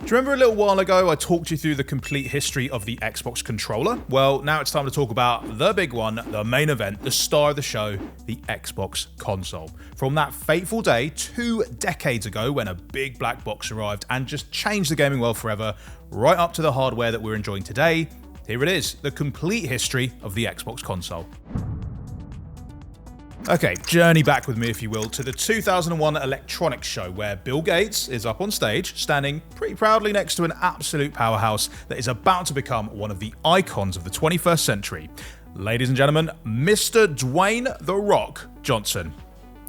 Do you remember a little while ago I talked you through the complete history of the Xbox controller? Well, now it's time to talk about the big one, the main event, the star of the show, the Xbox console. From that fateful day 2 decades ago when a big black box arrived and just changed the gaming world forever, right up to the hardware that we're enjoying today, here it is, the complete history of the Xbox console. Okay, journey back with me, if you will, to the 2001 Electronics Show, where Bill Gates is up on stage, standing pretty proudly next to an absolute powerhouse that is about to become one of the icons of the 21st century. Ladies and gentlemen, Mr. Dwayne "The Rock" Johnson.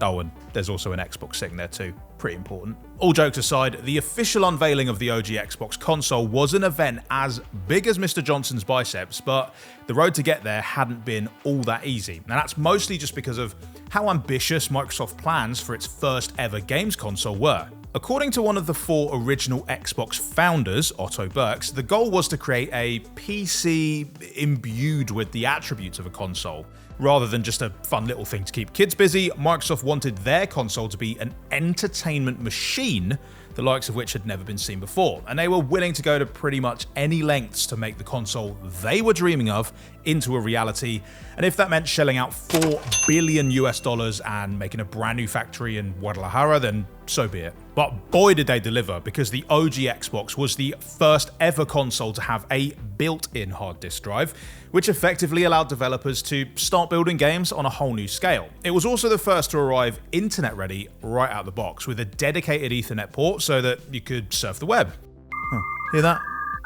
Oh, and there's also an Xbox sitting there too. Pretty important. All jokes aside, the official unveiling of the OG Xbox console was an event as big as Mr. Johnson's biceps, but the road to get there hadn't been all that easy. And that's mostly just because of how ambitious Microsoft plans for its first ever games console were. According to one of the 4 original Xbox founders, Otto Burks, the goal was to create a PC imbued with the attributes of a console. Rather than just a fun little thing to keep kids busy, Microsoft wanted their console to be an entertainment machine, the likes of which had never been seen before, and they were willing to go to pretty much any lengths to make the console they were dreaming of into a reality, and if that meant shelling out $4 billion and making a brand new factory in Guadalajara, then so be it. But boy did they deliver, because the OG Xbox was the first ever console to have a built-in hard disk drive, which effectively allowed developers to start building games on a whole new scale. It was also the first to arrive internet ready right out the box, with a dedicated Ethernet port so that you could surf the web. Hear that?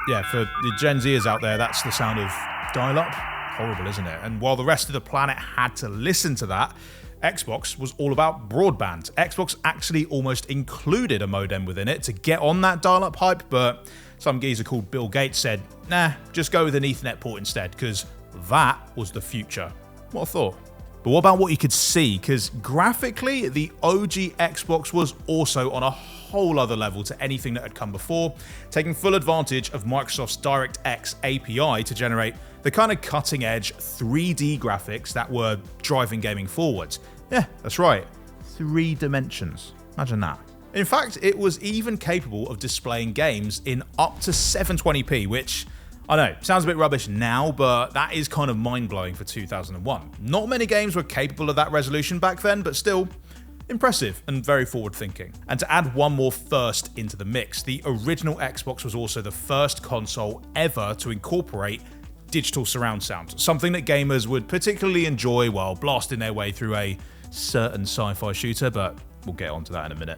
Yeah, for the Gen Zers out there, that's the sound of dial-up. Horrible, isn't it? And while the rest of the planet had to listen to that, Xbox was all about broadband. Xbox actually almost included a modem within it to get on that dial-up hype, but some geezer called Bill Gates said, nah, just go with an Ethernet port instead, because that was the future. What a thought. But what about what you could see? Because graphically, the OG Xbox was also on a whole other level to anything that had come before, taking full advantage of Microsoft's DirectX API to generate the kind of cutting-edge 3D graphics that were driving gaming forwards. Yeah, that's right. 3 dimensions. Imagine that. In fact, it was even capable of displaying games in up to 720p, which, I know, sounds a bit rubbish now, but that is kind of mind-blowing for 2001. Not many games were capable of that resolution back then, but still impressive and very forward-thinking. And to add one more first into the mix, the original Xbox was also the first console ever to incorporate digital surround sound, something that gamers would particularly enjoy while blasting their way through a certain sci-fi shooter, but we'll get onto that in a minute.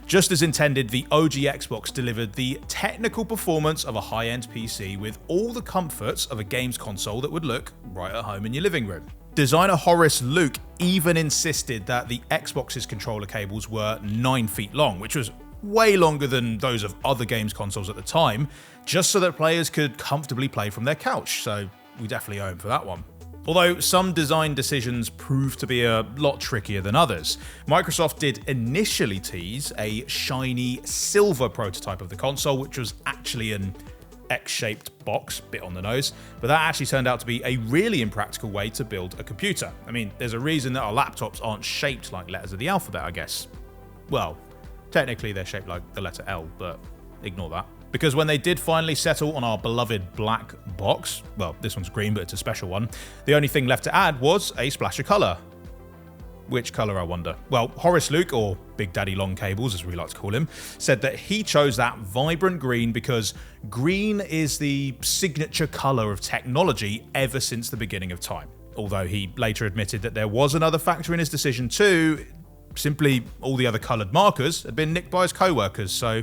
Just as intended, the OG Xbox delivered the technical performance of a high-end PC with all the comforts of a games console that would look right at home in your living room. Designer Horace Luke even insisted that the Xbox's controller cables were 9 feet long, which was way longer than those of other games consoles at the time, just so that players could comfortably play from their couch, so we definitely owe him for that one. Although some design decisions proved to be a lot trickier than others. Microsoft did initially tease a shiny silver prototype of the console, which was actually an X-shaped box, bit on the nose, but that actually turned out to be a really impractical way to build a computer. I mean, there's a reason that our laptops aren't shaped like letters of the alphabet, I guess. Well, technically they're shaped like the letter L, but ignore that. Because when they did finally settle on our beloved black box, well, this one's green, but it's a special one, the only thing left to add was a splash of colour. Which colour, I wonder? Well, Horace Luke, or Big Daddy Long Cables as we like to call him, said that he chose that vibrant green because green is the signature colour of technology ever since the beginning of time. Although he later admitted that there was another factor in his decision too, simply all the other coloured markers had been nicked by his co-workers, so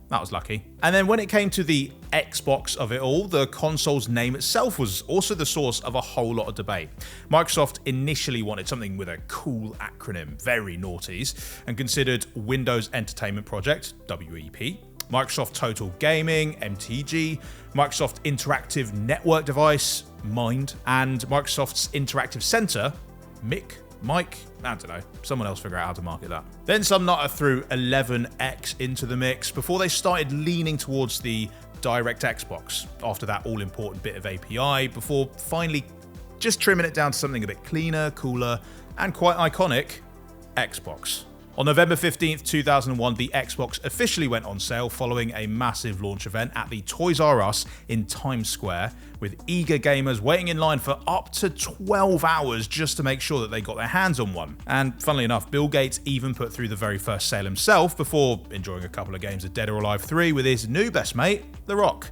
that was lucky. And then when it came to the Xbox of it all, the console's name itself was also the source of a whole lot of debate. Microsoft initially wanted something with a cool acronym, very noughties, and considered Windows Entertainment Project, WEP, Microsoft Total Gaming, MTG, Microsoft Interactive Network Device, MIND, and Microsoft's Interactive Center, MIC, Mike, I don't know, someone else figure out how to market that. Then some nutter threw 11X into the mix before they started leaning towards the DirectX box after that all-important bit of API, before finally just trimming it down to something a bit cleaner, cooler, and quite iconic, Xbox. On November 15th, 2001, the Xbox officially went on sale following a massive launch event at the Toys R Us in Times Square, with eager gamers waiting in line for up to 12 hours just to make sure that they got their hands on one. And funnily enough, Bill Gates even put through the very first sale himself before enjoying a couple of games of Dead or Alive 3 with his new best mate, The Rock.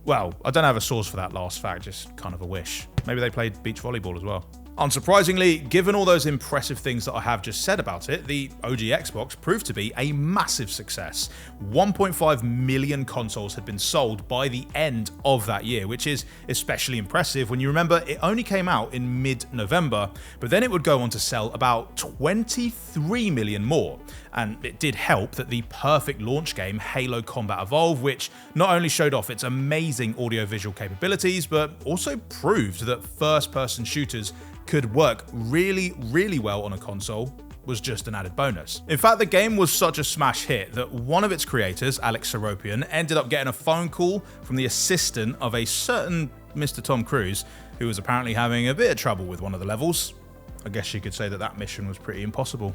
Well, I don't have a source for that last fact, just kind of a wish. Maybe they played beach volleyball as well. Unsurprisingly, given all those impressive things that I have just said about it, the OG Xbox proved to be a massive success. 1.5 million consoles had been sold by the end of that year, which is especially impressive when you remember it only came out in mid-November, but then it would go on to sell about 23 million more. And it did help that the perfect launch game, Halo Combat Evolved, which not only showed off its amazing audio-visual capabilities, but also proved that first-person shooters could work really, really well on a console, was just an added bonus. In fact, the game was such a smash hit that one of its creators, Alex Seropian, ended up getting a phone call from the assistant of a certain Mr. Tom Cruise, who was apparently having a bit of trouble with one of the levels. I guess you could say that that mission was pretty impossible.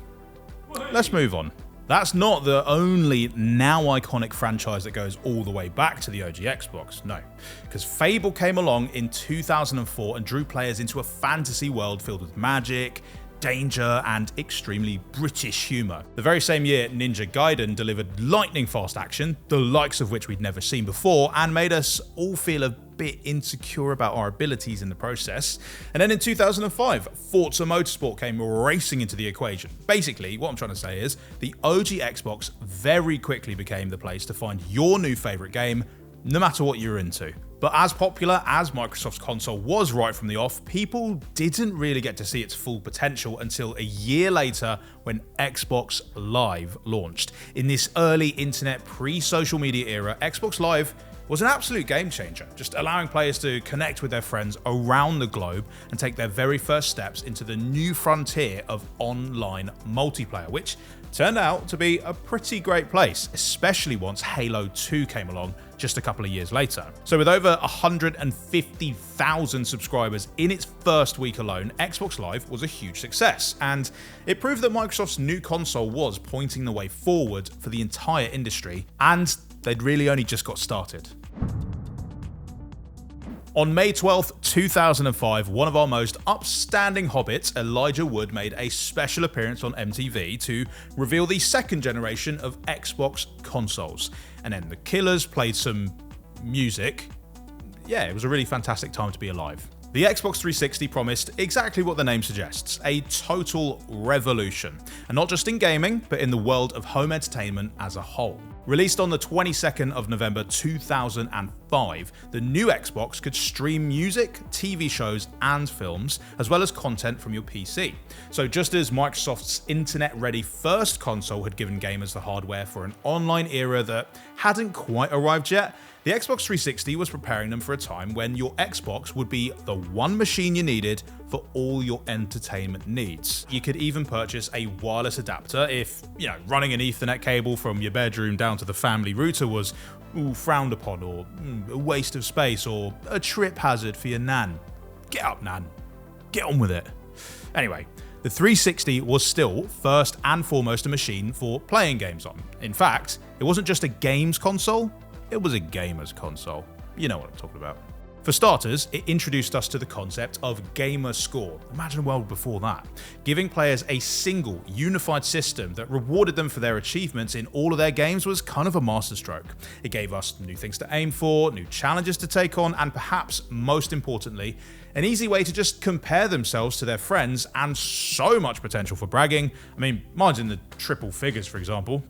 Let's move on. That's not the only now iconic franchise that goes all the way back to the OG Xbox, no. Because Fable came along in 2004 and drew players into a fantasy world filled with magic, danger, and extremely British humour. The very same year, Ninja Gaiden delivered lightning-fast action, the likes of which we'd never seen before, and made us all feel a bit insecure about our abilities in the process. And then in 2005, Forza Motorsport came racing into the equation. Basically, what I'm trying to say is, the OG Xbox very quickly became the place to find your new favourite game, no matter what you're into. But as popular as Microsoft's console was right from the off, people didn't really get to see its full potential until a year later when Xbox Live launched. In this early internet pre-social media era, Xbox Live was an absolute game changer, just allowing players to connect with their friends around the globe and take their very first steps into the new frontier of online multiplayer, which turned out to be a pretty great place, especially once Halo 2 came along just a couple of years later. So with over 150,000 subscribers in its first week alone, Xbox Live was a huge success, and it proved that Microsoft's new console was pointing the way forward for the entire industry, and they'd really only just got started. On May 12th, 2005, one of our most upstanding hobbits, Elijah Wood, made a special appearance on MTV to reveal the second generation of Xbox consoles. And then the Killers played some music. Yeah, it was a really fantastic time to be alive. The Xbox 360 promised exactly what the name suggests, a total revolution. And not just in gaming, but in the world of home entertainment as a whole. Released on the 22nd of November 2005, the new Xbox could stream music, TV shows, and films, as well as content from your PC. So just as Microsoft's internet-ready first console had given gamers the hardware for an online era that hadn't quite arrived yet, the Xbox 360 was preparing them for a time when your Xbox would be the one machine you needed for all your entertainment needs. You could even purchase a wireless adapter if, running an Ethernet cable from your bedroom down to the family router was frowned upon, or a waste of space, or a trip hazard for your nan. Get up, nan. Get on with it. Anyway, the 360 was still first and foremost a machine for playing games on. In fact, it wasn't just a games console, it was a gamer's console. You know what I'm talking about. For starters, it introduced us to the concept of gamer score. Imagine a world before that. Giving players a single, unified system that rewarded them for their achievements in all of their games was kind of a masterstroke. It gave us new things to aim for, new challenges to take on, and perhaps most importantly, an easy way to just compare themselves to their friends, and so much potential for bragging. I mean, mine's in the triple figures, for example.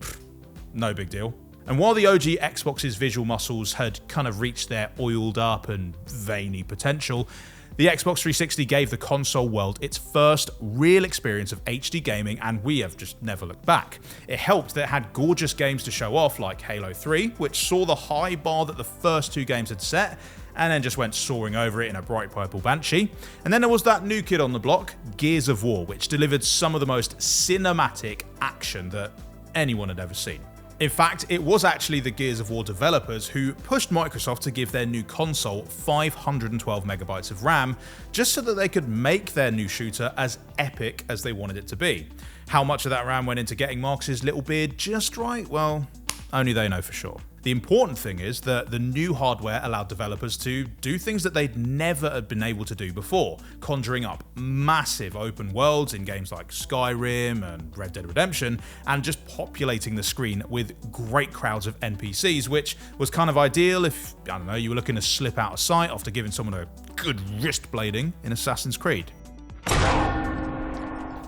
No big deal. And while the OG Xbox's visual muscles had kind of reached their oiled up and veiny potential, the Xbox 360 gave the console world its first real experience of HD gaming, and we have just never looked back. It helped that it had gorgeous games to show off like Halo 3, which saw the high bar that the first two games had set, and then just went soaring over it in a bright purple Banshee. And then there was that new kid on the block, Gears of War, which delivered some of the most cinematic action that anyone had ever seen. In fact, it was actually the Gears of War developers who pushed Microsoft to give their new console 512 megabytes of RAM, just so that they could make their new shooter as epic as they wanted it to be. How much of that RAM went into getting Marcus's little beard just right? Well, only they know for sure. The important thing is that the new hardware allowed developers to do things that they'd never have been able to do before, conjuring up massive open worlds in games like Skyrim and Red Dead Redemption, and just populating the screen with great crowds of NPCs, which was kind of ideal if, I don't know, you were looking to slip out of sight after giving someone a good wrist blading in Assassin's Creed.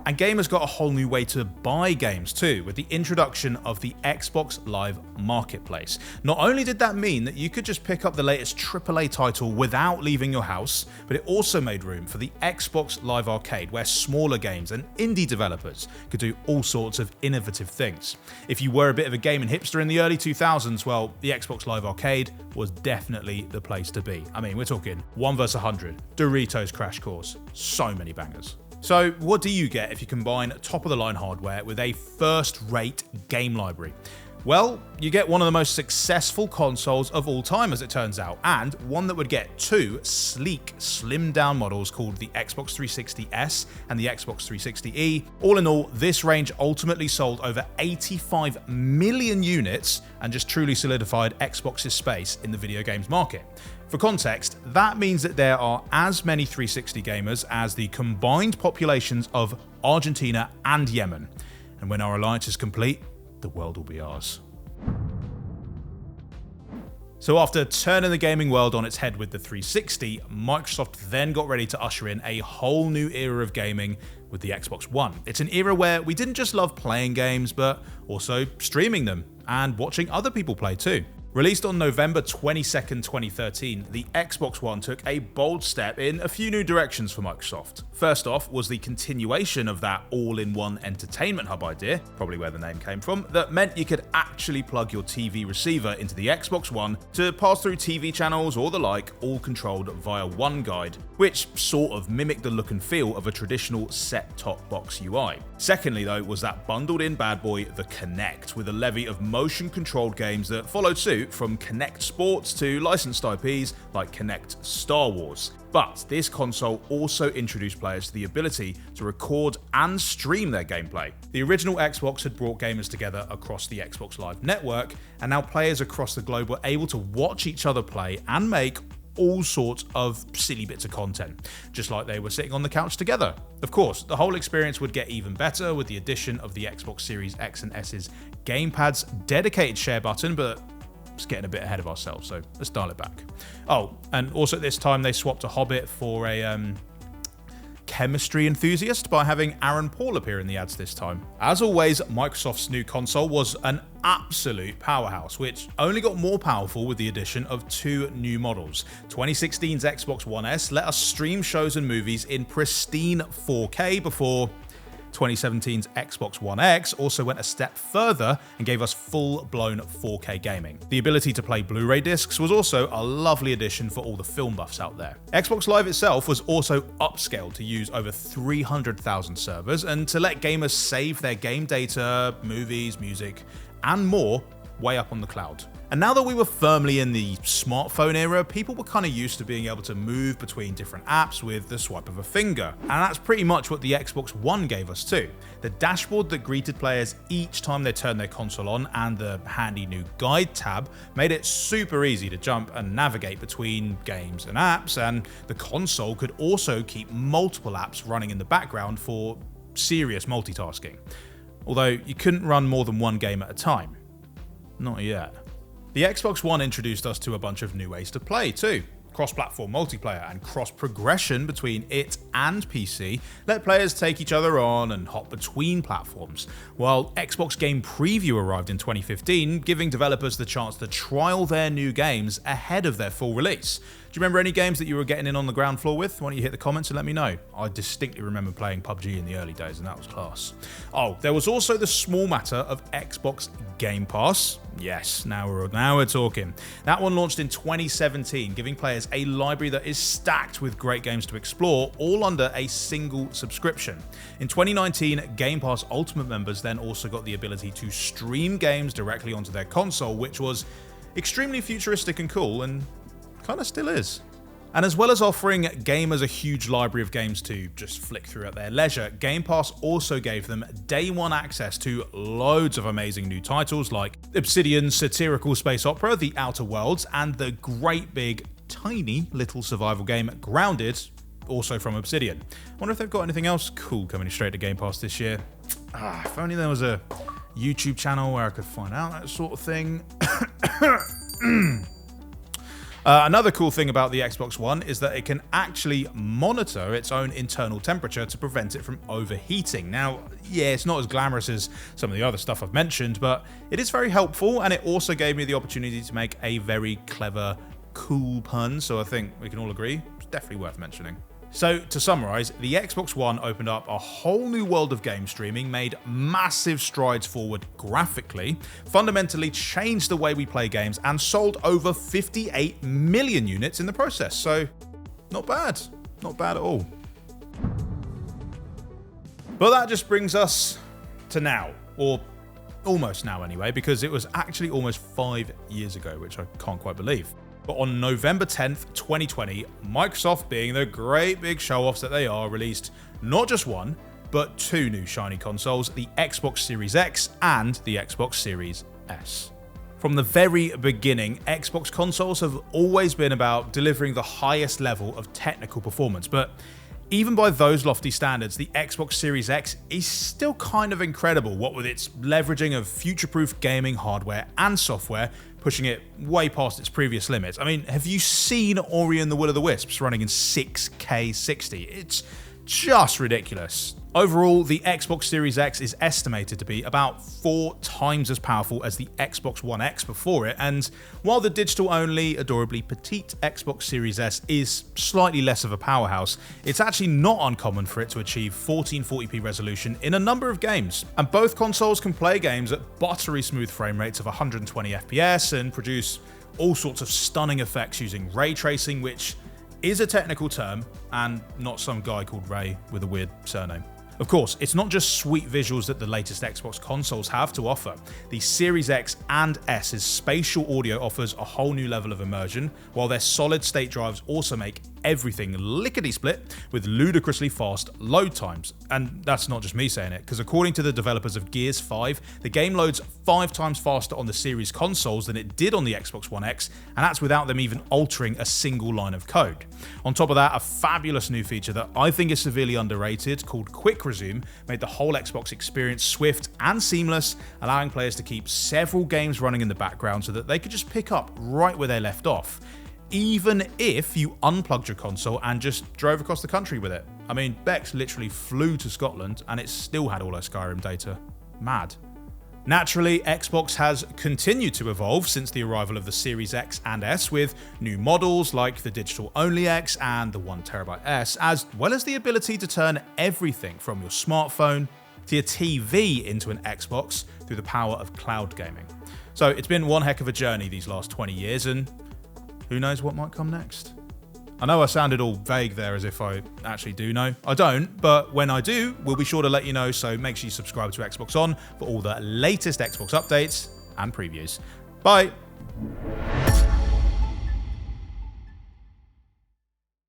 And gamers got a whole new way to buy games too, with the introduction of the Xbox Live Marketplace. Not only did that mean that you could just pick up the latest AAA title without leaving your house, but it also made room for the Xbox Live Arcade, where smaller games and indie developers could do all sorts of innovative things. If you were a bit of a gaming hipster in the early 2000s, well, the Xbox Live Arcade was definitely the place to be. I mean, we're talking 1 vs 100, Doritos Crash Course, so many bangers. So what do you get if you combine top-of-the-line hardware with a first-rate game library? Well, you get one of the most successful consoles of all time, as it turns out, and one that would get two sleek, slimmed-down models called the Xbox 360S and the Xbox 360E. All in all, this range ultimately sold over 85 million units and just truly solidified Xbox's space in the video games market. For context, that means that there are as many 360 gamers as the combined populations of Argentina and Yemen. And when our alliance is complete, the world will be ours. So after turning the gaming world on its head with the 360, Microsoft then got ready to usher in a whole new era of gaming with the Xbox One. It's an era where we didn't just love playing games, but also streaming them and watching other people play too. Released on November 22nd, 2013, the Xbox One took a bold step in a few new directions for Microsoft. First off was the continuation of that all-in-one entertainment hub idea, probably where the name came from, that meant you could actually plug your TV receiver into the Xbox One to pass through TV channels or the like, all controlled via one guide, which sort of mimicked the look and feel of a traditional set-top box UI. Secondly though was that bundled-in bad boy, the Kinect, with a levy of motion-controlled games that followed suit, from Kinect Sports to licensed IPs like Kinect Star Wars. But this console also introduced players to the ability to record and stream their gameplay. The original Xbox had brought gamers together across the Xbox Live network, and now players across the globe were able to watch each other play and make all sorts of silly bits of content, just like they were sitting on the couch together. Of course, the whole experience would get even better with the addition of the Xbox Series X and S's gamepad's dedicated share button, but it's getting a bit ahead of ourselves, so let's dial it back. Oh, and also at this time they swapped a Hobbit for a chemistry enthusiast by having Aaron Paul appear in the ads this time. As always, Microsoft's new console was an absolute powerhouse, which only got more powerful with the addition of two new models. 2016's Xbox One S let us stream shows and movies in pristine 4K before 2017's Xbox One X also went a step further and gave us full-blown 4K gaming. The ability to play Blu-ray discs was also a lovely addition for all the film buffs out there. Xbox Live itself was also upscaled to use over 300,000 servers and to let gamers save their game data, movies, music, and more way up on the cloud. And now that we were firmly in the smartphone era, people were kind of used to being able to move between different apps with the swipe of a finger. And that's pretty much what the Xbox One gave us too. The dashboard that greeted players each time they turned their console on and the handy new guide tab made it super easy to jump and navigate between games and apps, and the console could also keep multiple apps running in the background for serious multitasking. Although you couldn't run more than one game at a time. Not yet. The Xbox One introduced us to a bunch of new ways to play too. Cross-platform multiplayer and cross-progression between it and PC let players take each other on and hop between platforms, while Xbox Game Preview arrived in 2015, giving developers the chance to trial their new games ahead of their full release. you remember any games that you were getting in on the ground floor with? Why don't you hit the comments and let me know? I distinctly remember playing PUBG in the early days, and that was class. Oh, there was also the small matter of Xbox Game Pass. Yes, now we're talking. That one launched in 2017, giving players a library that is stacked with great games to explore, all under a single subscription. In 2019, Game Pass Ultimate members then also got the ability to stream games directly onto their console, which was extremely futuristic and cool, and kind of still is. And as well as offering gamers a huge library of games to just flick through at their leisure, Game Pass also gave them day one access to loads of amazing new titles like Obsidian's satirical space opera, The Outer Worlds, and the great big, tiny little survival game Grounded, also from Obsidian. I wonder if they've got anything else cool coming straight to Game Pass this year. If only there was a YouTube channel where I could find out that sort of thing. Another cool thing about the Xbox One is that it can actually monitor its own internal temperature to prevent it from overheating. Now, yeah, it's not as glamorous as some of the other stuff I've mentioned, but it is very helpful, and it also gave me the opportunity to make a very clever, cool pun, so I think we can all agree it's definitely worth mentioning. So, to summarize, the Xbox One opened up a whole new world of game streaming, made massive strides forward graphically, fundamentally changed the way we play games, and sold over 58 million units in the process. So, not bad. Not bad at all. But that just brings us to now, or almost now anyway, because it was actually almost 5 years ago, which I can't quite believe. But on November 10th, 2020, Microsoft, being the great big show-offs that they are, released not just one, but two new shiny consoles, the Xbox Series X and the Xbox Series S. From the very beginning, Xbox consoles have always been about delivering the highest level of technical performance, but even by those lofty standards, the Xbox Series X is still kind of incredible, what with its leveraging of future-proof gaming hardware and software, pushing it way past its previous limits. I mean, have you seen Ori and the Will of the Wisps running in 6K 60? It's just ridiculous. Overall, the Xbox Series X is estimated to be about 4 times as powerful as the Xbox One X before it, and while the digital-only, adorably petite Xbox Series S is slightly less of a powerhouse, it's actually not uncommon for it to achieve 1440p resolution in a number of games. And both consoles can play games at buttery smooth frame rates of 120 FPS and produce all sorts of stunning effects using ray tracing, which is a technical term, and not some guy called Ray with a weird surname. Of course, it's not just sweet visuals that the latest Xbox consoles have to offer. The Series X and S's spatial audio offers a whole new level of immersion, while their solid-state drives also make everything lickety-split with ludicrously fast load times. And that's not just me saying it, because according to the developers of Gears 5, the game loads 5 times faster on the Series consoles than it did on the Xbox One X, and that's without them even altering a single line of code. On top of that, a fabulous new feature that I think is severely underrated, called Quick Resume, made the whole Xbox experience swift and seamless, allowing players to keep several games running in the background so that they could just pick up right where they left off, even if you unplugged your console and just drove across the country with it. I mean, Bex literally flew to Scotland and it still had all her Skyrim data. Mad. Naturally, Xbox has continued to evolve since the arrival of the Series X and S, with new models like the digital-only X and the 1TB S, as well as the ability to turn everything from your smartphone to your TV into an Xbox through the power of cloud gaming. So it's been one heck of a journey these last 20 years, and who knows what might come next? I know I sounded all vague there as if I actually do know. I don't, but when I do, we'll be sure to let you know, so make sure you subscribe to Xbox On for all the latest Xbox updates and previews. Bye!